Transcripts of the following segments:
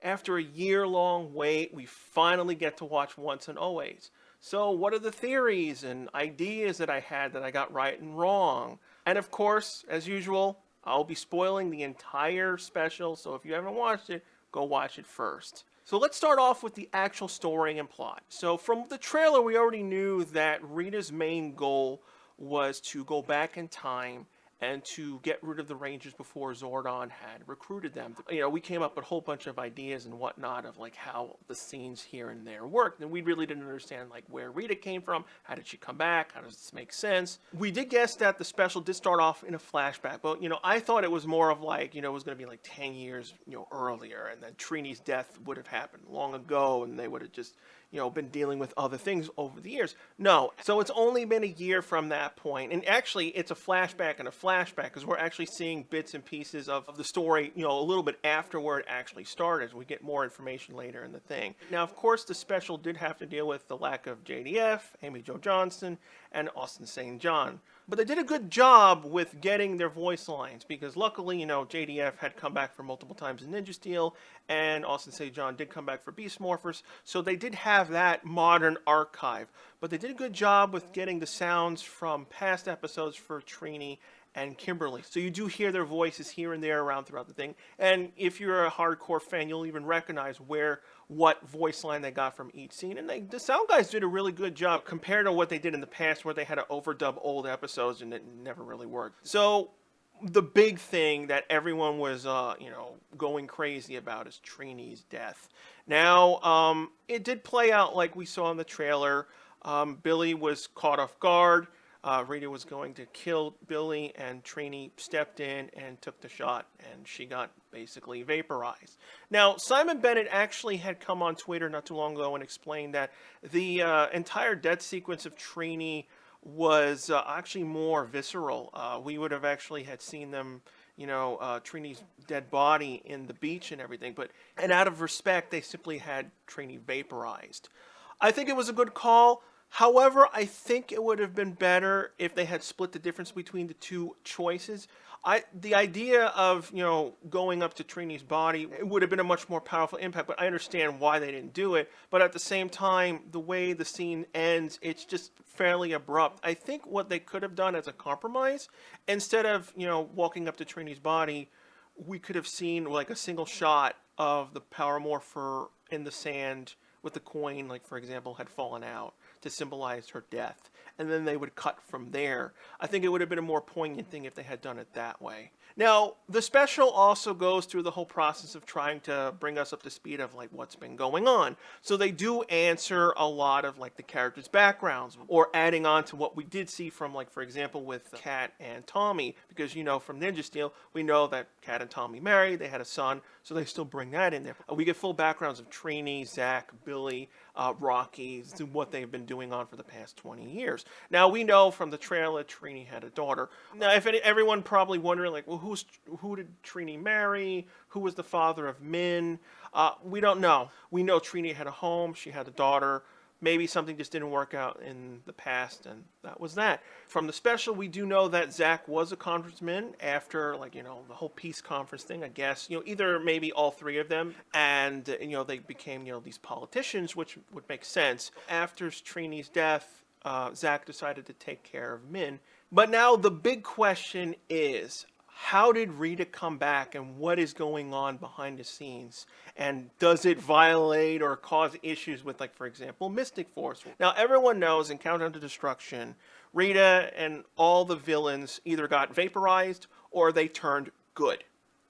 After a year-long wait, we finally get to watch Once and Always. So what are the theories and ideas that I had that I got right and wrong? And of course, as usual, I'll be spoiling the entire special, so if you haven't watched it, go watch it first. So let's start off with the actual story and plot. So from the trailer, we already knew that Rita's main goal was to go back in time and to get rid of the Rangers before Zordon had recruited them. You know, we came up with a whole bunch of ideas and whatnot of like how the scenes here and there worked, and we really didn't understand like where Rita came from, how did she come back, how does this make sense. We did guess that the special did start off in a flashback, but you know, I thought it was more of like, you know, it was going to be like 10 years, you know, earlier, and then Trini's death would have happened long ago, and they would have just, you know, been dealing with other things over the years. No, so it's only been a year from that point, and actually it's a flashback and a flashback because we're actually seeing bits and pieces of the story, you know, a little bit after where it actually started. We get more information later in the thing. Now, of course, the special did have to deal with the lack of JDF, Amy Jo Johnson, and Austin St. John. But they did a good job with getting their voice lines because luckily, you know, JDF had come back for multiple times in Ninja Steel, and Austin St. John did come back for Beast Morphers, so they did have that modern archive. But they did a good job with getting the sounds from past episodes for Trini and Kimberly. So you do hear their voices here and there around throughout the thing. And if you're a hardcore fan, you'll even recognize what voice line they got from each scene. And the sound guys did a really good job compared to what they did in the past where they had to overdub old episodes and it never really worked. So the big thing that everyone was, you know, going crazy about is Trini's death. Now, it did play out like we saw in the trailer. Billy was caught off guard. Rita was going to kill Billy, and Trini stepped in and took the shot, and she got basically vaporized. Now, Simon Bennett actually had come on Twitter not too long ago and explained that the entire death sequence of Trini was actually more visceral. We would have actually had seen them, you know, Trini's dead body in the beach and everything, and out of respect, they simply had Trini vaporized. I think it was a good call. However, I think it would have been better if they had split the difference between the two choices. The idea of, you know, going up to Trini's body, it would have been a much more powerful impact, but I understand why they didn't do it. But at the same time, the way the scene ends, it's just fairly abrupt. I think what they could have done as a compromise, instead of, you know, walking up to Trini's body, we could have seen like a single shot of the Power Morpher in the sand with the coin, like for example, had fallen out to symbolize her death, and then they would cut from there. I think it would have been a more poignant thing if they had done it that way. Now, the special also goes through the whole process of trying to bring us up to speed of like what's been going on. So they do answer a lot of like the characters' backgrounds, or adding on to what we did see from, like, for example, with Kat and Tommy, because, you know, from Ninja Steel, we know that Kat and Tommy married, they had a son, so they still bring that in there. We get full backgrounds of Trini, Zach, Billy, Rocky, what they've been doing on for the past 20 years. Now, we know from the trailer Trini had a daughter. Now, if everyone probably wondering, like, well, who did Trini marry? Who was the father of Minh? We don't know. We know Trini had a home, she had a daughter. Maybe something just didn't work out in the past, and that was that. From the special, we do know that Zach was a congressman after, like, you know, the whole peace conference thing, I guess. You know, either maybe all three of them, and, you know, they became, you know, these politicians, which would make sense. After Trini's death, Zach decided to take care of Minh. But now the big question is, how did Rita come back, and what is going on behind the scenes? And does it violate or cause issues with, like, for example, Mystic Force? Now, everyone knows in Countdown to Destruction, Rita and all the villains either got vaporized or they turned good.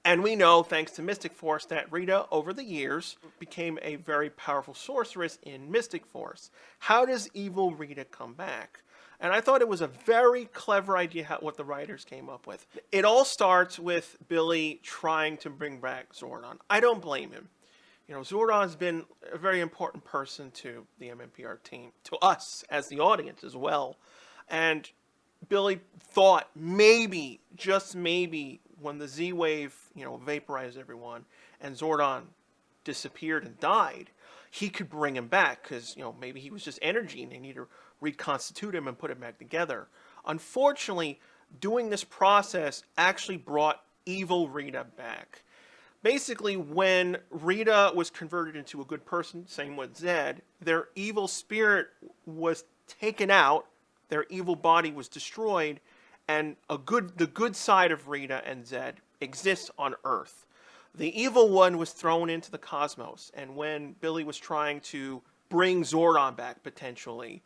And we know, thanks to Mystic Force, that Rita, over the years, became a very powerful sorceress in Mystic Force. How does evil Rita come back? And I thought it was a very clever idea what the writers came up with. It all starts with Billy trying to bring back Zordon. I don't blame him. You know, Zordon's been a very important person to the MMPR team, to us as the audience as well. And Billy thought maybe, just maybe, when the Z-Wave, you know, vaporized everyone and Zordon disappeared and died, he could bring him back because, you know, maybe he was just energy and they need to reconstitute him and put him back together. Unfortunately, doing this process actually brought evil Rita back. Basically, when Rita was converted into a good person, same with Zed, their evil spirit was taken out, their evil body was destroyed, and the good side of Rita and Zed exists on Earth. The evil one was thrown into the cosmos, and when Billy was trying to bring Zordon back potentially,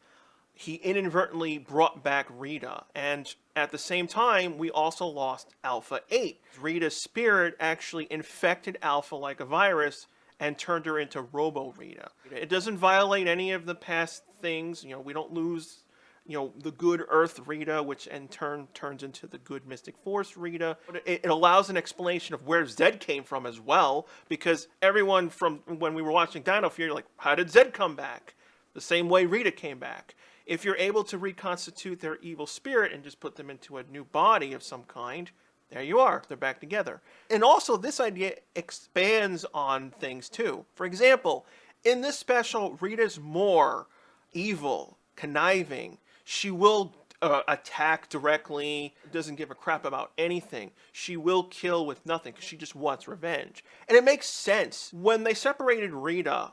he inadvertently brought back Rita. And at the same time, we also lost Alpha 8. Rita's spirit actually infected Alpha like a virus and turned her into Robo Rita. It doesn't violate any of the past things. We don't lose, the good Earth Rita, which in turn turns into the good Mystic Force Rita. But it allows an explanation of where Zed came from as well, because everyone from when we were watching Dino Fury, like, how did Zed come back? The same way Rita came back. If you're able to reconstitute their evil spirit and just put them into a new body of some kind, there you are. They're back together. And also, this idea expands on things too. For example, in this special, Rita's more evil, conniving. She will attack directly, doesn't give a crap about anything. She will kill with nothing because she just wants revenge. And it makes sense. When they separated Rita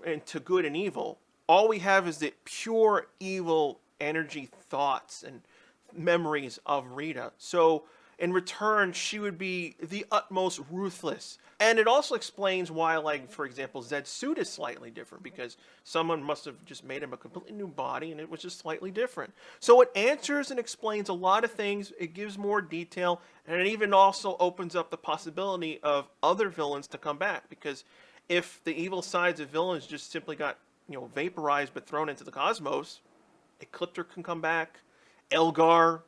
into good and evil, all we have is the pure evil energy thoughts and memories of Rita. So in return, she would be the utmost ruthless. And it also explains why, like, for example, Zed's suit is slightly different, because someone must have just made him a completely new body and it was just slightly different. So it answers and explains a lot of things. It gives more detail, and it even also opens up the possibility of other villains to come back, because if the evil sides of villains just simply got vaporized but thrown into the cosmos, Ecliptor can come back, Elgar,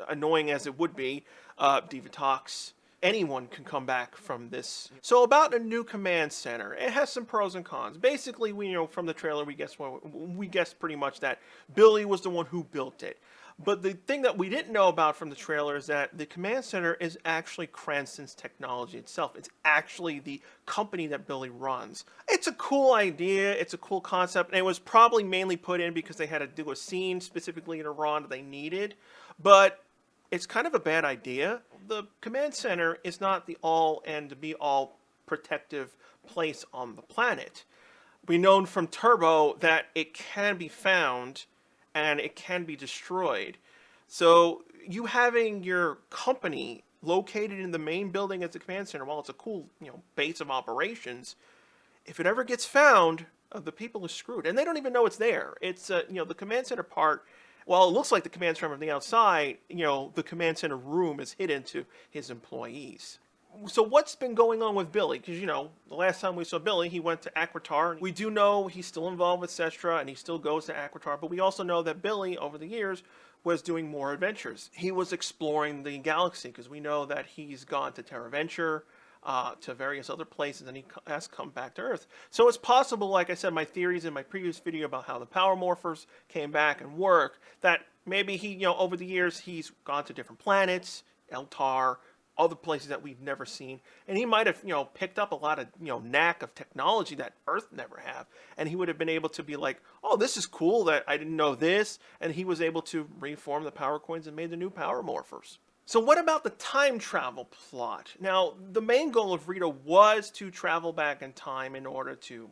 annoying as it would be, Divatox, anyone can come back from this. So about a new command center, it has some pros and cons. Basically, from the trailer, we guessed pretty much that Billy was the one who built it. But the thing that we didn't know about from the trailer is that the command center is actually Cranston's technology itself. It's actually the company that Billy runs. It's a cool idea. It's a cool concept. And it was probably mainly put in because they had to do a scene specifically in Iran that they needed. But it's kind of a bad idea. The command center is not the all and to be all protective place on the planet. We know from Turbo that it can be found and it can be destroyed. So you having your company located in the main building as the command center, while it's a cool, base of operations, if it ever gets found, the people are screwed. And they don't even know it's there. It's, the command center part, while it looks like the command center from the outside, the command center room is hidden to his employees. So what's been going on with Billy? Because, the last time we saw Billy, he went to Aquitar. We do know he's still involved with Sestra, and he still goes to Aquitar. But we also know that Billy, over the years, was doing more adventures. He was exploring the galaxy, because we know that he's gone to TerraVenture, to various other places, and he has come back to Earth. So it's possible, like I said, my theories in my previous video about how the Power Morphers came back and work, that maybe he, over the years, he's gone to different planets, Eltar, other places that we've never seen, and he might have, picked up a lot of, knack of technology that Earth never have, and he would have been able to be like, oh, this is cool that I didn't know this, and he was able to reform the Power Coins and made the new Power Morphers. So what about the time travel plot? Now, the main goal of Rita was to travel back in time in order to,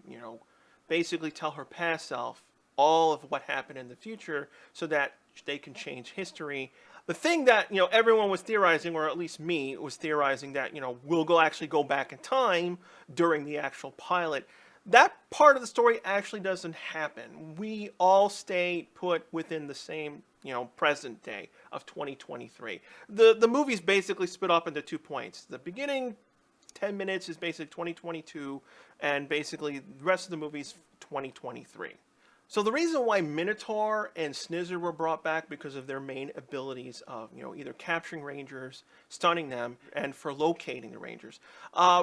basically tell her past self all of what happened in the future so that they can change history. The thing that, everyone was theorizing, or at least me, was theorizing that, we'll actually go back in time during the actual pilot. That part of the story actually doesn't happen. We all stay put within the same, present day of 2023. The movie's basically split up into 2 points. The beginning 10 minutes is basically 2022, and basically the rest of the movie's 2023. So the reason why Minotaur and Snizzer were brought back because of their main abilities of, either capturing Rangers, stunning them, and for locating the Rangers.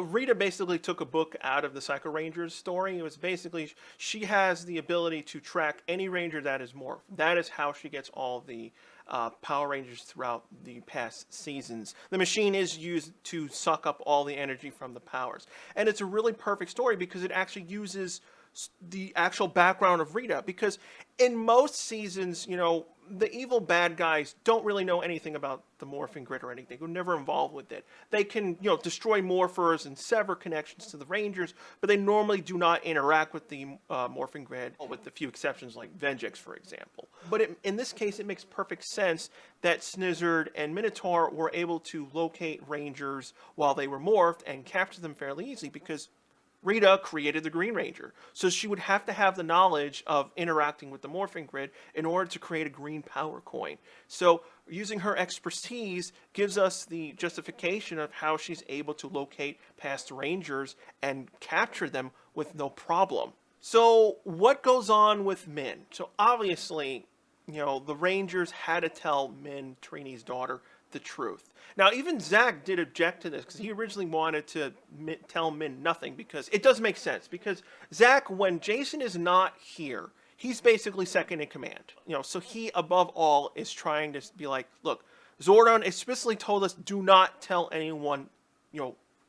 Rita basically took a book out of the Psycho Rangers story. It was basically, she has the ability to track any Ranger that is morphed. That is how she gets all the Power Rangers throughout the past seasons. The machine is used to suck up all the energy from the powers. And it's a really perfect story because it actually uses the actual background of Rita, because in most seasons, the evil bad guys don't really know anything about the Morphin grid or anything. They're never involved with it. They can, destroy morphers and sever connections to the Rangers, but they normally do not interact with the Morphin grid, with a few exceptions like Vengex, for example. But in this case, it makes perfect sense that Snizzard and Minotaur were able to locate Rangers while they were morphed and capture them fairly easily because Rita created the Green Ranger, so she would have to have the knowledge of interacting with the Morphin grid in order to create a green power coin. So using her expertise gives us the justification of how she's able to locate past Rangers and capture them with no problem. So what goes on with Minh? So obviously, the Rangers had to tell Minh, Trini's daughter, the truth. Now, even Zach did object to this because he originally wanted to tell Minh nothing because it does make sense. Because Zach, when Jason is not here, he's basically second in command. So he, above all, is trying to be like, look, Zordon explicitly told us do not tell anyone,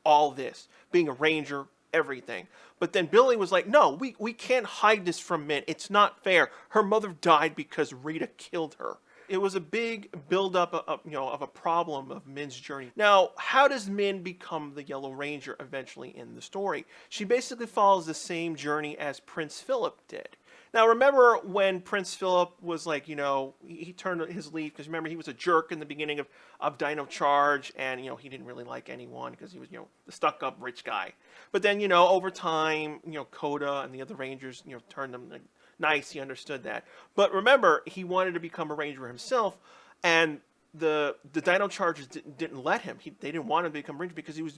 all this. Being a Ranger, everything. But then Billy was like, no, we can't hide this from Minh. It's not fair. Her mother died because Rita killed her. It was a big buildup of a problem of Minh's journey. Now, how does Minh become the Yellow Ranger eventually in the story? She basically follows the same journey as Prince Philip did. Now, remember when Prince Philip was like, he turned his leaf, because remember, he was a jerk in the beginning of Dino Charge, and, he didn't really like anyone because he was, the stuck-up rich guy. But then, over time, Coda and the other Rangers, turned him nice. He understood that. But remember, he wanted to become a Ranger himself, and the Dino Chargers didn't let him. They didn't want him to become Ranger because he was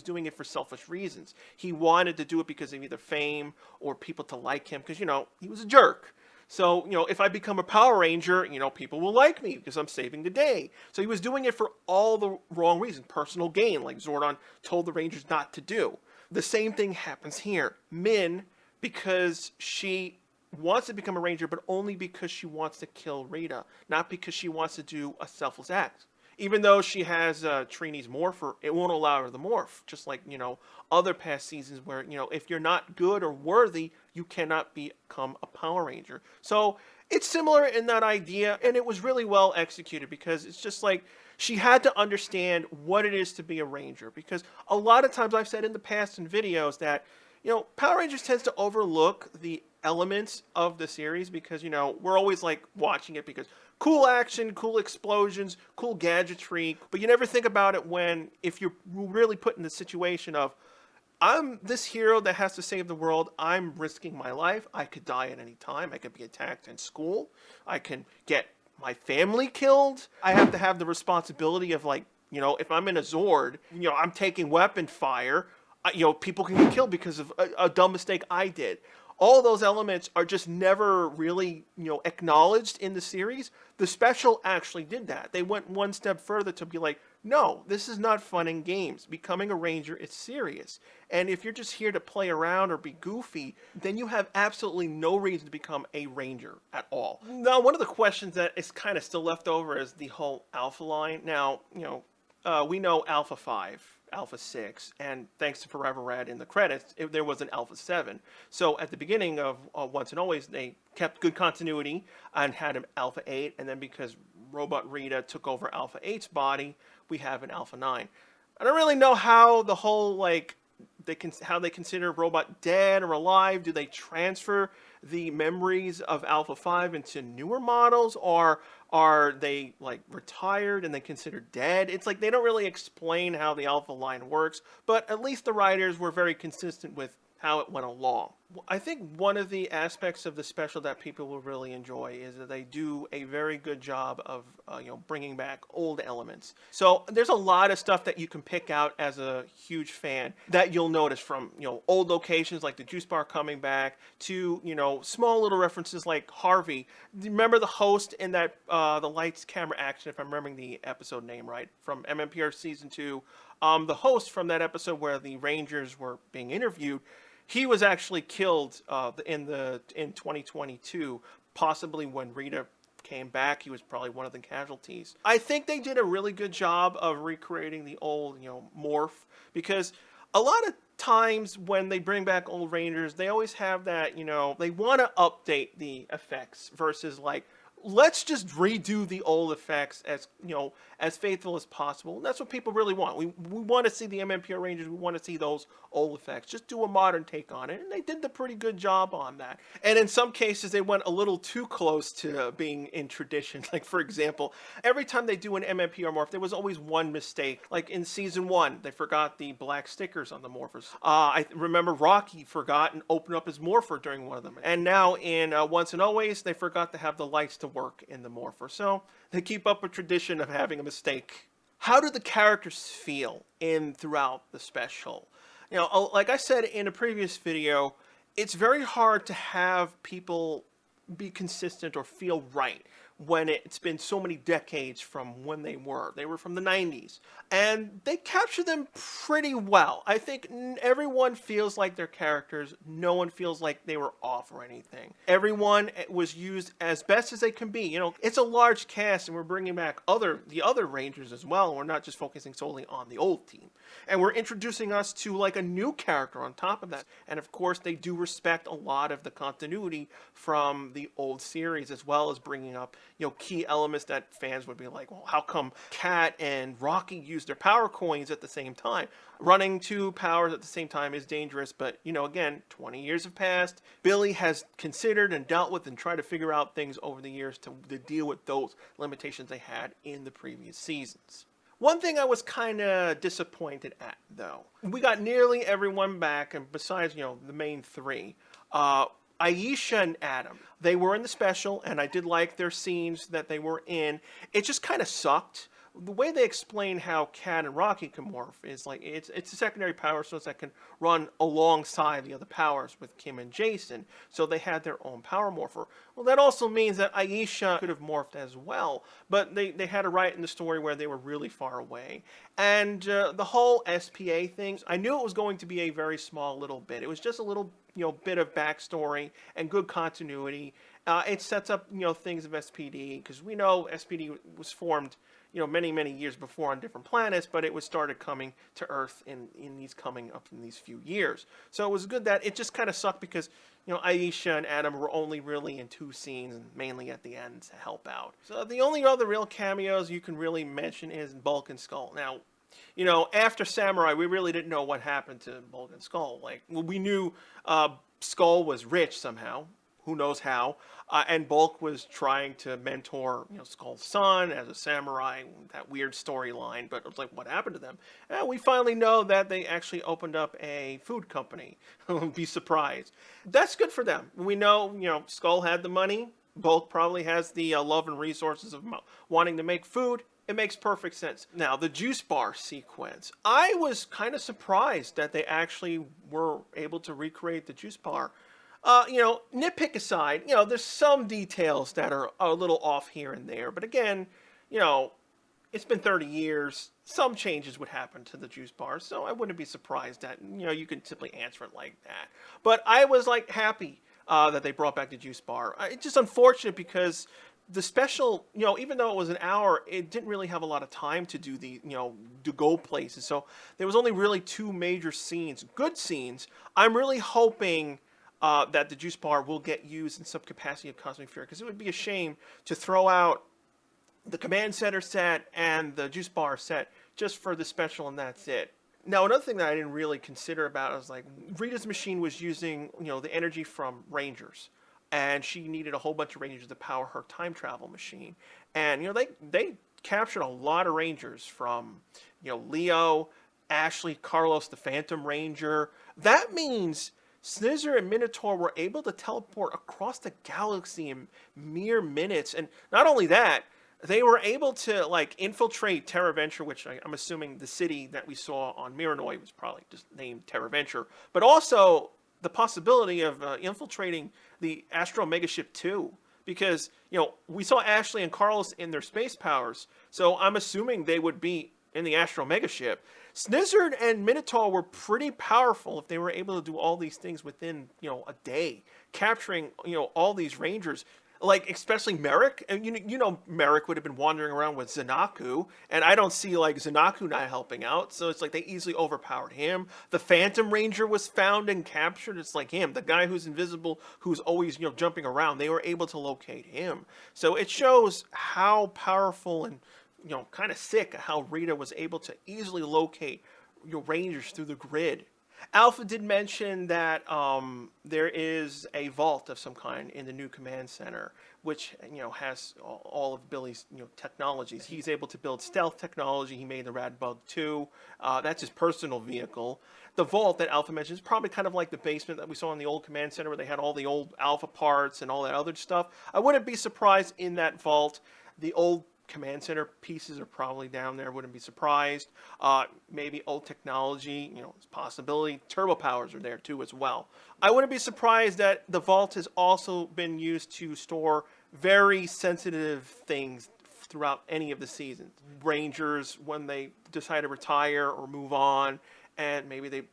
doing it for selfish reasons. He wanted to do it because of either fame or people to like him because, he was a jerk. So, if I become a Power Ranger, people will like me because I'm saving the day. So he was doing it for all the wrong reasons. Personal gain, like Zordon told the Rangers not to do. The same thing happens here. Minh, because she wants to become a Ranger, but only because she wants to kill Rita, not because she wants to do a selfless act. Even though she has Trini's morpher, it won't allow her to morph, just like, other past seasons where, if you're not good or worthy, you cannot become a Power Ranger. So it's similar in that idea, and it was really well executed because it's just like she had to understand what it is to be a Ranger. Because a lot of times I've said in the past in videos that, Power Rangers tends to overlook the elements of the series because, we're always like watching it because cool action, cool explosions, cool gadgetry, but you never think about it if you're really put in the situation of, I'm this hero that has to save the world, I'm risking my life, I could die at any time, I could be attacked in school, I can get my family killed, I have to have the responsibility of if I'm in a Zord, I'm taking weapon fire, people can get killed because of a dumb mistake I did. All those elements are just never really, acknowledged in the series. The special actually did that. They went one step further to be like, no, this is not fun and games. Becoming a Ranger is serious. And if you're just here to play around or be goofy, then you have absolutely no reason to become a Ranger at all. Now, one of the questions that is kind of still left over is the whole Alpha line. Now, we know Alpha 5. Alpha 6, and thanks to Forever Red in the credits, there was an Alpha 7. So at the beginning of Once and Always, they kept good continuity and had an Alpha 8, and then because Robot Rita took over Alpha 8's body, we have an Alpha 9. I don't really know how the whole, how they consider Robot dead or alive. Do they transfer the memories of Alpha 5 into newer models, or are they retired and they considered dead? It's like they don't really explain how the Alpha line works, but at least the writers were very consistent with how it went along. I think one of the aspects of the special that people will really enjoy is that they do a very good job of bringing back old elements. So there's a lot of stuff that you can pick out as a huge fan that you'll notice from old locations like the juice bar coming back to small little references like Harvey. Remember the host in that the Lights Camera Action, if I'm remembering the episode name right, from MMPR season 2. The host from that episode where the Rangers were being interviewed, he was actually killed in 2022, possibly when Rita came back. He was probably one of the casualties. I think they did a really good job of recreating the old, morph, because a lot of times when they bring back old Rangers, they always have that, they want to update the effects versus let's just redo the old effects as, as faithful as possible. And that's what people really want. We want to see the MMPR Rangers. We want to see those old effects. Just do a modern take on it. And they did a pretty good job on that. And in some cases, they went a little too close to being in tradition. Like, for example, every time they do an MMPR morph, there was always one mistake. Like in season 1, they forgot the black stickers on the morphers. I remember Rocky forgot and opened up his morpher during one of them. And now in Once and Always, they forgot to have the lights to work in the morpher. So they keep up a tradition of having a mistake. How do the characters feel throughout the special? Like I said in a previous video, it's very hard to have people be consistent or feel right when it's been so many decades from when they were. They were from the 90s. And they capture them pretty well. I think everyone feels like their characters. No one feels like they were off or anything. Everyone was used as best as they can be. It's a large cast, and we're bringing back the other Rangers as well. And we're not just focusing solely on the old team. And we're introducing us to like a new character on top of that. And of course, they do respect a lot of the continuity from the old series, as well as bringing up key elements that fans would be like, well, how come Cat and Rocky use their power coins at the same time? Running 2 powers at the same time is dangerous, but again, 20 years have passed. Billy has considered and dealt with and tried to figure out things over the years to deal with those limitations they had in the previous seasons. One thing I was kind of disappointed at, though, we got nearly everyone back, and besides, the main 3, Aisha and Adam, they were in the special, and I did like their scenes that they were in. It just kind of sucked. The way they explain how Cat and Rocky can morph is like it's a secondary power source that can run alongside the other powers with Kim and Jason. So they had their own power morpher. Well, that also means that Aisha could have morphed as well, but they had to write in the story where they were really far away. And the whole SPA thing, I knew it was going to be a very small little bit. It was just a little bit of backstory and good continuity. It sets up things of SPD, because we know SPD was formed many, many years before on different planets, but it was started coming to Earth in these few years. So it was good that it just kind of sucked because, Aisha and Adam were only really in 2 scenes, and mainly at the end to help out. So the only other real cameos you can really mention is Bulk and Skull. Now, after Samurai, we really didn't know what happened to Bulk and Skull. Like, we knew Skull was rich somehow. Who knows how? And Bulk was trying to mentor, Skull's son as a samurai. That weird storyline, but it was like, what happened to them? And we finally know that they actually opened up a food company. Be surprised. That's good for them. We know, Skull had the money. Bulk probably has the love and resources of wanting to make food. It makes perfect sense. Now, the juice bar sequence. I was kind of surprised that they actually were able to recreate the juice bar. Nitpick aside, there's some details that are a little off here and there. But again, it's been 30 years. Some changes would happen to the juice bar. So I wouldn't be surprised that, you could simply answer it like that. But I was happy that they brought back the juice bar. It's just unfortunate because the special, even though it was an hour, it didn't really have a lot of time to do to go places. So there was only really 2 major scenes, good scenes. I'm really hoping that the juice bar will get used in some capacity of Cosmic Fury, because it would be a shame to throw out the Command Center set and the juice bar set just for the special and that's it. Now, another thing that I didn't really consider about it was Rita's machine was using the energy from Rangers, and she needed a whole bunch of Rangers to power her time travel machine. And they captured a lot of Rangers from Leo, Ashley, Carlos, the Phantom Ranger. That means Snizzer and Minotaur were able to teleport across the galaxy in mere minutes. And not only that, they were able to infiltrate Terra Venture, which I'm assuming the city that we saw on Miranoi was probably just named Terra Venture, but also the possibility of infiltrating the Astro Megaship 2. Because, we saw Ashley and Carlos in their space powers, so I'm assuming they would be in the Astro Megaship. Snizard and Minotaur were pretty powerful if they were able to do all these things within, a day. Capturing, all these Rangers. Like, especially Merrick, and Merrick would have been wandering around with Zanaku, and I don't see like Zanaku not helping out, so it's like they easily overpowered him. The Phantom Ranger was found and captured. It's like him, the guy who's invisible, who's always jumping around. They were able to locate him, so it shows how powerful and kind of sick how Rita was able to easily locate your Rangers through the grid. Alpha did mention that there is a vault of some kind in the new command center, which has all of Billy's technologies. He's able to build stealth technology. He made the Radbug 2. That's his personal vehicle. The vault that Alpha mentioned is probably kind of like the basement that we saw in the old command center, where they had all the old Alpha parts and all that other stuff. I wouldn't be surprised in that vault. The old command center pieces are probably down there. Wouldn't be surprised. Maybe old technology, it's a possibility. Turbo powers are there too as well. I wouldn't be surprised that the vault has also been used to store very sensitive things throughout any of the seasons. Rangers, when they decide to retire or move on, and maybe they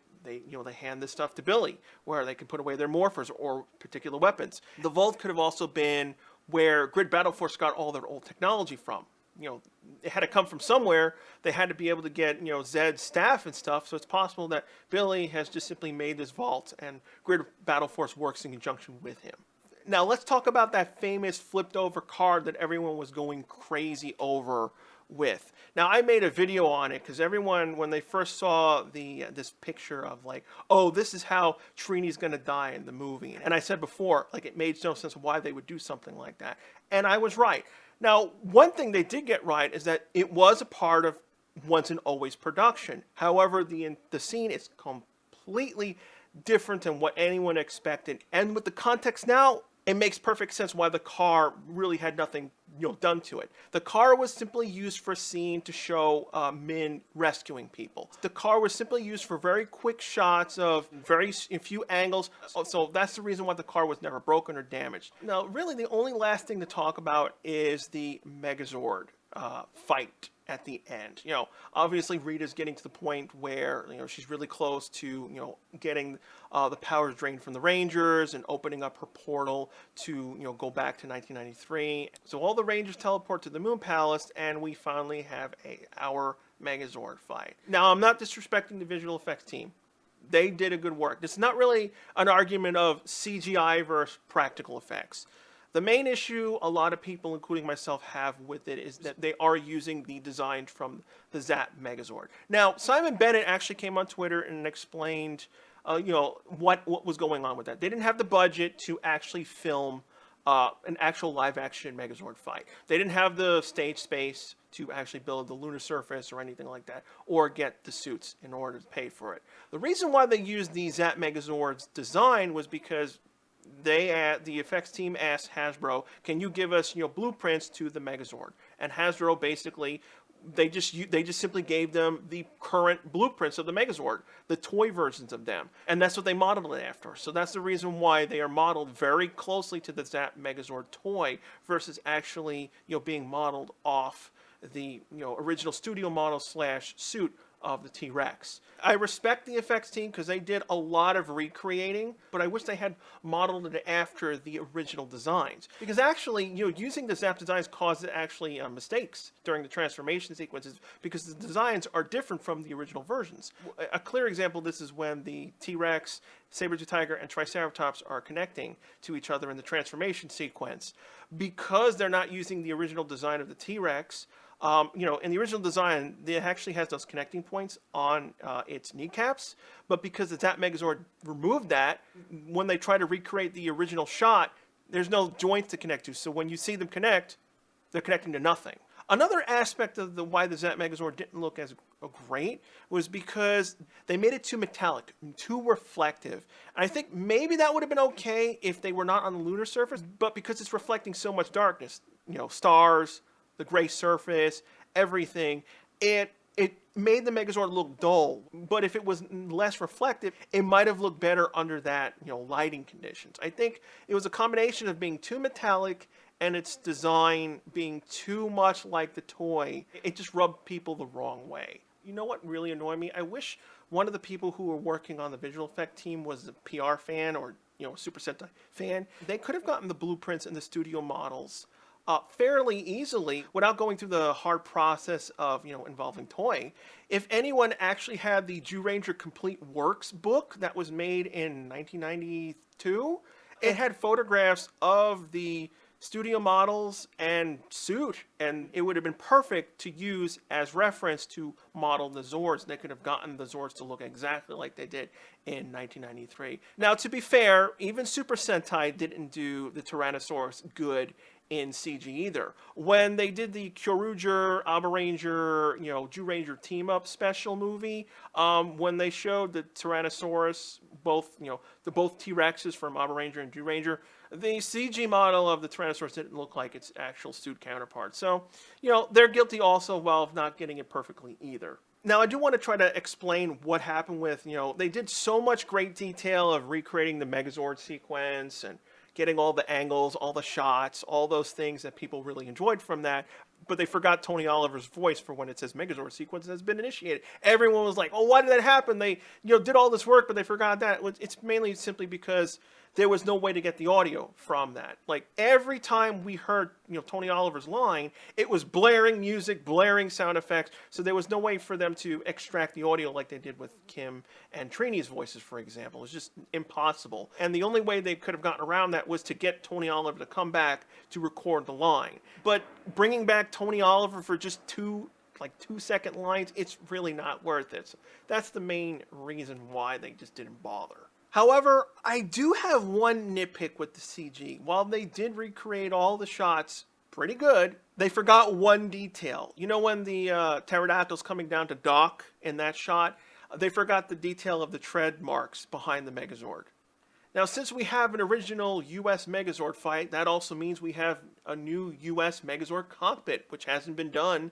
hand this stuff to Billy, where they can put away their morphers or particular weapons. The vault could have also been where Grid Battle Force got all their old technology from. It had to come from somewhere. They had to be able to get, Zed's staff and stuff, so it's possible that Billy has just simply made this vault, and Grid Battle Force works in conjunction with him. Now, let's talk about that famous flipped over card that everyone was going crazy over with. Now, I made a video on it because everyone, when they first saw this picture of like, oh, this is how Trini's going to die in the movie. And I said before, like, it made no sense why they would do something like that. And I was right. Now, one thing they did get right is that it was a part of Once and Always production. However, the scene is completely different than what anyone expected. And with the context now, it makes perfect sense why the car really had nothing done to it. The car was simply used for a scene to show Minh rescuing people. The car was simply used for very quick shots of very few angles. So that's the reason why the car was never broken or damaged. Now, really, the only last thing to talk about is the Megazord fight at the end. Obviously Rita's getting to the point where, she's really close to, getting the powers drained from the Rangers and opening up her portal to, go back to 1993. So all the Rangers teleport to the Moon Palace, and we finally have our Megazord fight. Now, I'm not disrespecting the visual effects team. They did a good work. This is not really an argument of CGI versus practical effects. The main issue a lot of people, including myself, have with it is that they are using the design from the Zap Megazord. Now, Simon Bennett actually came on Twitter and explained, what was going on with that. They didn't have the budget to actually film an actual live-action Megazord fight. They didn't have the stage space to actually build the lunar surface or anything like that, or get the suits in order to pay for it. The reason why they used the Zap Megazord's design was because the effects team asked Hasbro, can you give us blueprints to the Megazord? And Hasbro basically, they just simply gave them the current blueprints of the Megazord, the toy versions of them, and that's what they modeled it after. So that's the reason why they are modeled very closely to the Zap Megazord toy versus actually being modeled off the original studio model / suit of the T-Rex. I respect the effects team because they did a lot of recreating, but I wish they had modeled it after the original designs. Because actually, using the Zap designs caused actually mistakes during the transformation sequences because the designs are different from the original versions. A clear example of this is when the T-Rex, Saber-Tooth Tiger, and Triceratops are connecting to each other in the transformation sequence. Because they're not using the original design of the T-Rex, in the original design, it actually has those connecting points on its kneecaps, but because the Zap Megazord removed that, when they try to recreate the original shot, there's no joints to connect to, so when you see them connect, they're connecting to nothing. Another aspect of why the Zap Megazord didn't look as great was because they made it too metallic, too reflective. And I think maybe that would have been okay if they were not on the lunar surface, but because it's reflecting so much darkness, stars, the gray surface, everything, it made the Megazord look dull. But if it was less reflective, it might have looked better under that, lighting conditions. I think it was a combination of being too metallic and its design being too much like the toy. It just rubbed people the wrong way. You know what really annoyed me? I wish one of the people who were working on the visual effect team was a PR fan or Super Sentai fan, they could have gotten the blueprints and the studio models fairly easily without going through the hard process of, involving Toei. If anyone actually had the Ranger Complete Works book that was made in 1992, it had photographs of the studio models and suit, and it would have been perfect to use as reference to model the Zords. They could have gotten the Zords to look exactly like they did in 1993. Now, to be fair, even Super Sentai didn't do the Tyrannosaurus good in CG either. When they did the Kyoryuger, Abaranger, Ranger team-up special movie, when they showed the Tyrannosaurus, both T-Rexes from Abaranger and Ranger, the CG model of the Tyrannosaurus didn't look like its actual suit counterpart. So, they're guilty also, well, of not getting it perfectly either. Now, I do want to try to explain what happened with, they did so much great detail of recreating the Megazord sequence and getting all the angles, all the shots, all those things that people really enjoyed from that. But they forgot Tony Oliver's voice for when it says Megazord sequence has been initiated. Everyone was like, oh, why did that happen? They did all this work, but they forgot that. It's mainly simply because there was no way to get the audio from that. Like, every time we heard, Tony Oliver's line, it was blaring music, blaring sound effects, so there was no way for them to extract the audio like they did with Kim and Trini's voices, for example. It was just impossible. And the only way they could have gotten around that was to get Tony Oliver to come back to record the line. But bringing back Tony Oliver for just 2-second lines, it's really not worth it. So that's the main reason why they just didn't bother. However, I do have one nitpick with the CG. While they did recreate all the shots pretty good, they forgot one detail. When the pterodactyl's coming down to dock in that shot, they forgot the detail of the tread marks behind the Megazord. Now, since we have an original US Megazord fight, that also means we have a new US Megazord cockpit, which hasn't been done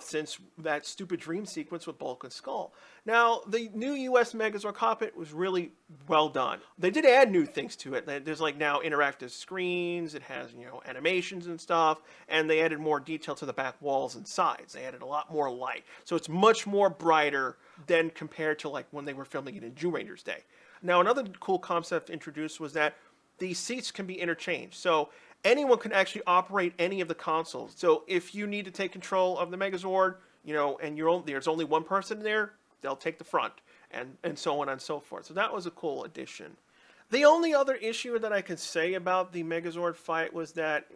since that stupid dream sequence with Bulk and Skull. Now, the new US Megazord cockpit was really well done. They did add new things to it. There's now interactive screens, it has, animations and stuff, and they added more detail to the back walls and sides. They added a lot more light. So it's much more brighter than compared to when they were filming it in Ranger's day. Now, another cool concept introduced was that the seats can be interchanged. So anyone can actually operate any of the consoles. So if you need to take control of the Megazord, and there's only one person there, they'll take the front, and so on and so forth. So that was a cool addition. The only other issue that I can say about the Megazord fight was that,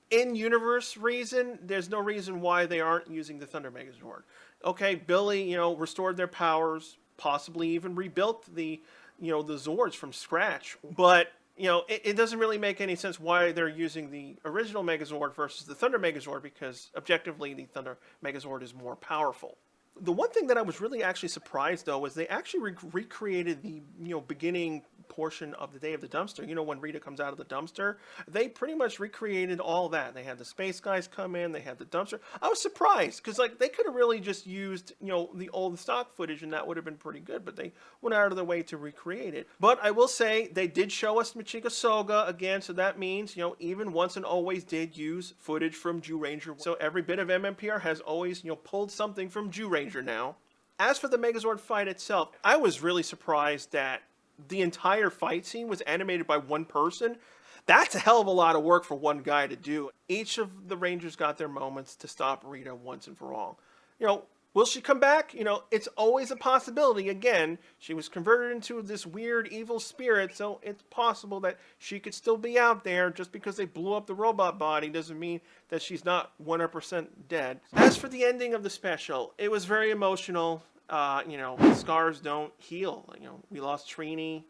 in-universe reason, there's no reason why they aren't using the Thunder Megazord. Okay, Billy, restored their powers, possibly even rebuilt the Zords from scratch. But, it doesn't really make any sense why they're using the original Megazord versus the Thunder Megazord, because objectively the Thunder Megazord is more powerful. The one thing that I was really actually surprised, though, was they actually recreated the, beginning portion of the Day of the Dumpster. When Rita comes out of the dumpster, they pretty much recreated all that. They had the space guys come in, they had the dumpster. I was surprised, because, they could have really just used, the old stock footage, and that would have been pretty good, but they went out of their way to recreate it. But I will say, they did show us Machika Soga again, so that means, even Once and Always did use footage from Ranger. So every bit of MMPR has always, pulled something from Ranger now. As for the Megazord fight itself, I was really surprised that the entire fight scene was animated by one person. That's a hell of a lot of work for one guy to do. Each of the Rangers got their moments to stop Rita once and for all. Will she come back? It's always a possibility. Again, she was converted into this weird evil spirit, so it's possible that she could still be out there. Just because they blew up the robot body doesn't mean that she's not 100% dead. As for the ending of the special, it was very emotional. Scars don't heal. We lost Trini.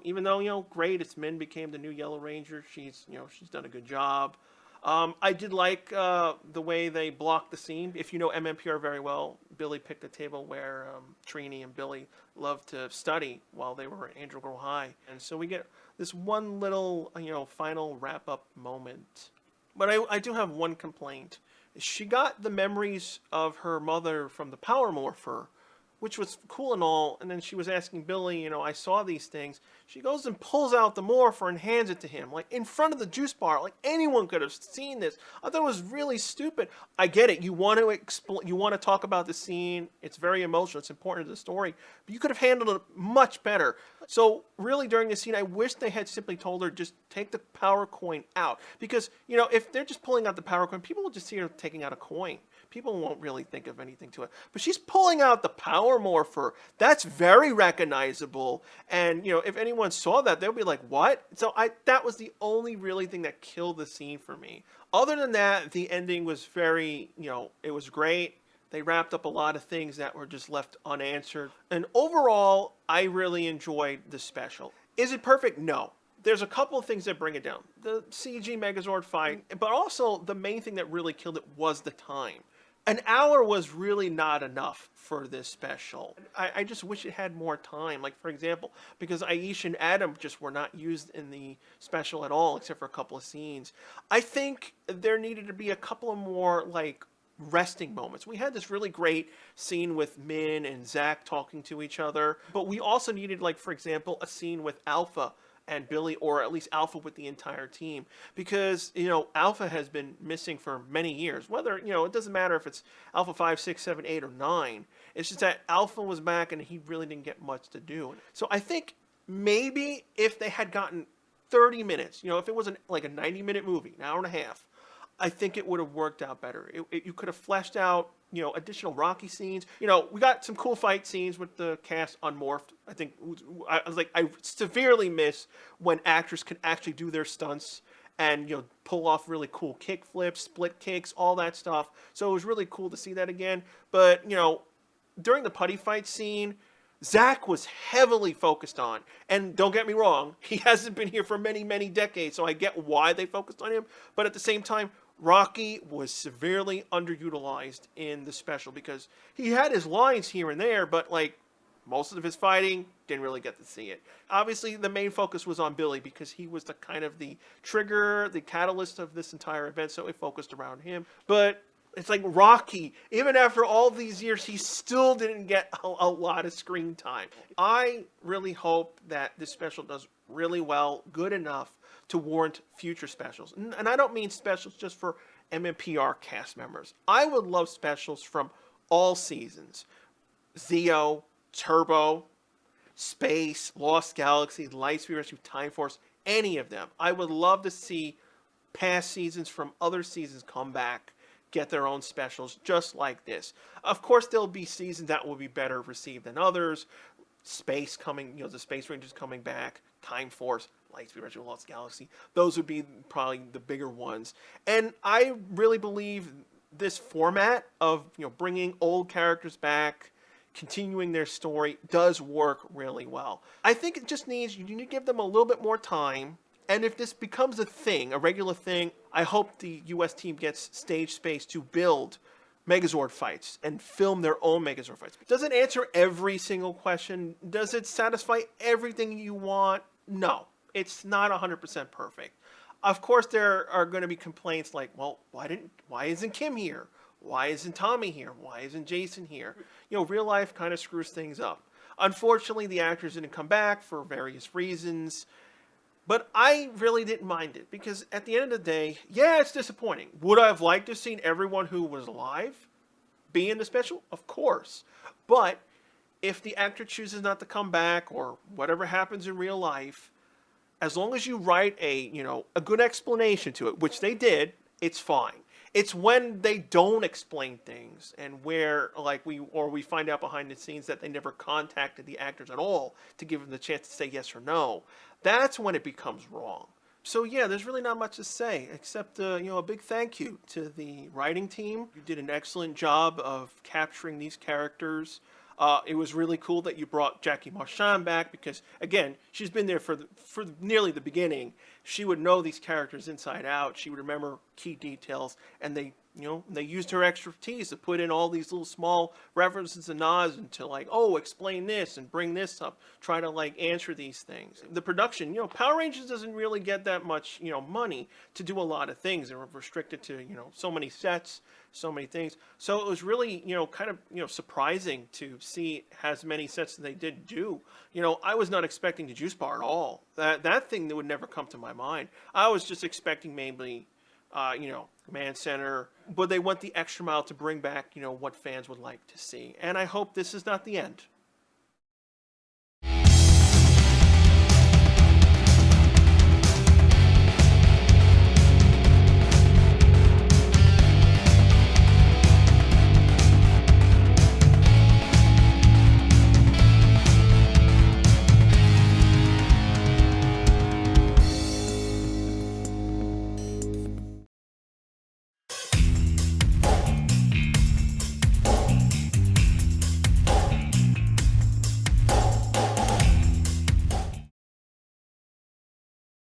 Even though, great, it's Minh became the new Yellow Ranger. She's done a good job. I did like the way they blocked the scene. If you know MMPR very well, Billy picked a table where Trini and Billy loved to study while they were at Angel Girl High. And so we get this one little, final wrap-up moment. But I do have one complaint. She got the memories of her mother from the Power Morpher, which was cool and all. And then she was asking Billy, I saw these things. She goes and pulls out the Morphin and hands it to him, like in front of the juice bar. Like anyone could have seen this. I thought it was really stupid. I get it. You want to talk about the scene. It's very emotional. It's important to the story. But you could have handled it much better. So really, during this scene, I wish they had simply told her just take the power coin out, because if they're just pulling out the power coin, people will just see her taking out a coin. People won't really think of anything to it. But she's pulling out the power morpher. That's very recognizable. And, if anyone saw that, they'll be like, what? So that was the only really thing that killed the scene for me. Other than that, the ending was very, it was great. They wrapped up a lot of things that were just left unanswered. And overall, I really enjoyed the special. Is it perfect? No. There's a couple of things that bring it down. The CG Megazord fight, but also the main thing that really killed it was the time. An hour was really not enough for this special. I just wish it had more time. Like, for example, because Aisha and Adam just were not used in the special at all, except for a couple of scenes. I think there needed to be a couple of more, resting moments. We had this really great scene with Minh and Zach talking to each other, but we also needed, for example, a scene with Alpha and Billy, or at least Alpha with the entire team, because Alpha has been missing for many years. Whether it doesn't matter if it's Alpha 5, 6, 7, 8, or 9. It's just that Alpha was back and he really didn't get much to do. So I think maybe if they had gotten 30 minutes, if it was a 90-minute movie, an hour and a half, I think it would have worked out better. You could have fleshed out, additional Rocky scenes. We got some cool fight scenes with the cast unmorphed. I think I severely miss when actors can actually do their stunts and pull off really cool kick flips, split kicks, all that stuff. So it was really cool to see that again. But during the putty fight scene, Zach was heavily focused on. And don't get me wrong, he hasn't been here for many, many decades, so I get why they focused on him. But at the same time, Rocky was severely underutilized in the special because he had his lines here and there, but most of his fighting, didn't really get to see it. Obviously, the main focus was on Billy because he was the kind of the trigger, the catalyst of this entire event, so it focused around him. But it's like Rocky, even after all these years, he still didn't get a lot of screen time. I really hope that this special does really well, good enough to warrant future specials. And I don't mean specials just for MMPR cast members. I would love specials from all seasons. Zeo, Turbo, Space, Lost Galaxy, Lightspeed Rescue, Time Force, any of them. I would love to see past seasons from other seasons come back, get their own specials just like this. Of course, there'll be seasons that will be better received than others. Space coming, the Space Rangers coming back, Time Force, Lightspeed Rescue, Lost Galaxy. Those would be probably the bigger ones. And I really believe this format of bringing old characters back, continuing their story, does work really well. I think it just needs, you need to give them a little bit more time. And if this becomes a thing, a regular thing, I hope the US team gets stage space to build Megazord fights and film their own Megazord fights. Does it answer every single question? Does it satisfy everything you want? No, it's not 100% perfect. Of course, there are going to be complaints like, well, why isn't Kim here? Why isn't Tommy here? Why isn't Jason here? Real life kind of screws things up. Unfortunately, the actors didn't come back for various reasons. But I really didn't mind it because at the end of the day, yeah, it's disappointing. Would I have liked to have seen everyone who was alive be in the special? Of course. But if the actor chooses not to come back or whatever happens in real life, as long as you write a good explanation to it, which they did, it's fine. It's when they don't explain things and where we find out behind the scenes that they never contacted the actors at all to give them the chance to say yes or no. That's when it becomes wrong. So yeah, there's really not much to say except a big thank you to the writing team. You did an excellent job of capturing these characters. It was really cool that you brought Jackie Marchand back because, again, she's been there for nearly the beginning. She would know these characters inside out. She would remember key details, and they You know, they used her expertise to put in all these little small references and nods into like, oh, explain this and bring this up, try to like answer these things. The production, you know, Power Rangers doesn't really get that much, you know, money to do a lot of things. They're restricted to, you know, so many sets, so many things. So it was really, you know, kind of, you know, surprising to see as many sets that they did do. You know, I was not expecting the juice bar at all. That thing that would never come to my mind. I was just expecting maybe, you know, Command Center, but they went the extra mile to bring back, you know, what fans would like to see. And I hope this is not the end.